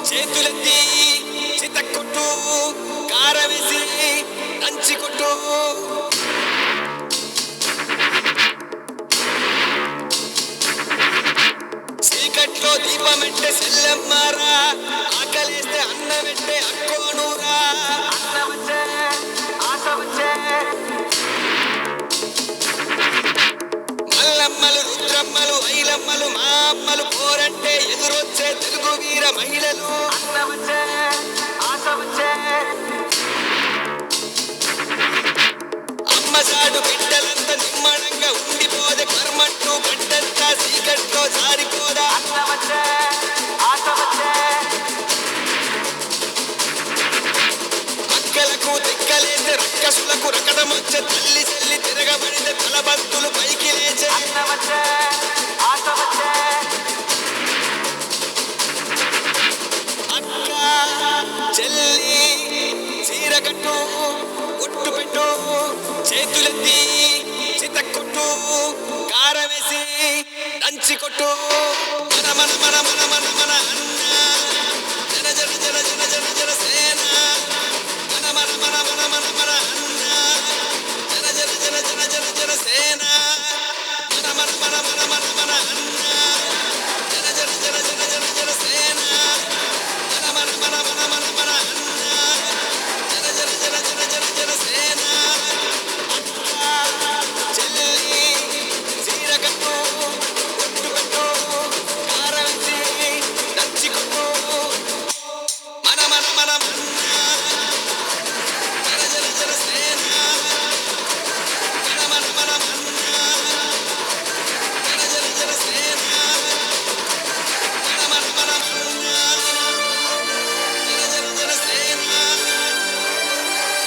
చేతులెత్తి చితక్కొట్టు కారవేసి దంచికొట్టు చీకట్లో దీపమెంటే సెల్లమ్మారా ఆకలేస్తే అన్నమెంటే అక్కోనూరా అన్నవచ్చే ఆశ వచ్చే మల్లమ్మలు రుద్రమ్మలు ఐలమ్మలు మా అమ్మలు పోరంటే ఎదురొచ్చే తెలుగు వీర మహిళలు అన్నవచ్చే ఆశ వచ్చే అమ్మసాడు బిడ్డలంతా నిమ్మడంగా ఉండిపోదే కర్మంటూ గడ్డంతా చీకట్లో జారిపోదా అన్నవచ్చే ఆశ వచ్చే అక్కలకు దిక్కలేసే రక్కసులకు రకడమొచ్చే తల్లి చెల్లి తిరగబడితే తలబంతులు పైకి లేచే అన్నవచ్చే ఆశ వచ్చే అక్క చెల్లి చీరకట్టు ఒట్టు పెట్టు చేతులెత్తి చితక్కొట్టు కారవేసి దంచికొట్టు మన మన మన మన మన మన అన్న జన జన జన జన జన జన సేన మన మన మన మన మన మన అన్న జన జన జన జన జన జన సేన మన మన మన మన మన మన అన్న జన జన జన జన జన జన సేన మన మన మన మన మన మన అన్న జన జన జన జన జన జన సేన చెల్లి చీరకట్టు ఒట్టు పెట్టు కారవేసి దంచికొట్టు మన మన మన మన్న జన జన జన సేన మన మన మన మన్న జన జన జన సేన మన మన మన మన్న జన జన జన సేన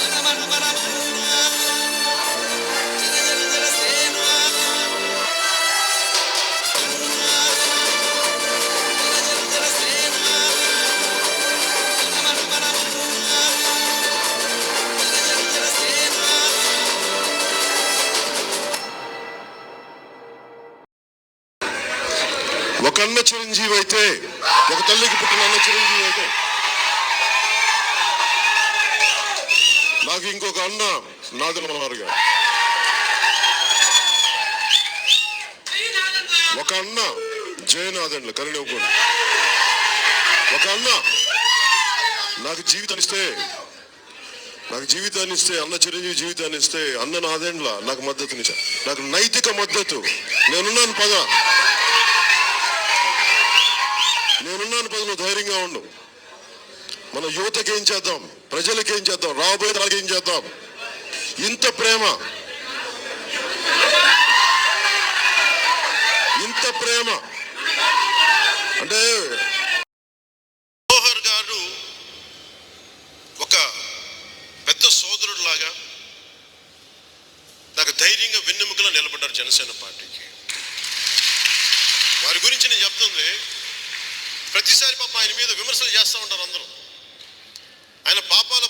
మన మన మన మన్న జన జన జన సేన జన జన జన సేన మన మన మన మన్న జన జన జన సేన ఒక అన్న చిరంజీవి అయితే, ఒక తల్లికి పుట్టిన అన్న చిరంజీవి అయితే, నాకు ఇంకొక అన్న నాదెండ్ల మనోహర్ గారు. ఒక అన్న జయనాథండ్ల కరుణివ్వకుండా, ఒక అన్న నాకు జీవితాన్ని ఇస్తే అన్న చిరంజీవి జీవితాన్ని ఇస్తే అన్న నాదెండ్ల నాకు మద్దతునిచ్చారు. నాకు నైతిక మద్దతు. నేనున్నాను పద, నువ్వు ధైర్యంగా ఉండు. మన యువతకి ఏం చేద్దాం, ప్రజలకి ఏం చేద్దాం, రాబోయే తరాలకి ఏం చేద్దాం. ఇంత ప్రేమ అంటే మనోహర్ గారు ఒక పెద్ద సోదరుడు లాగా నాకు ధైర్యంగా వెన్నెముకలో నిలబడ్డారు జనసేన పార్టీకి. వారి గురించి నేను చెప్తుంది, ప్రతిసారి పాప ఆయన మీద విమర్శలు చేస్తూ ఉంటారు అందరూ. ఆయన పాపాల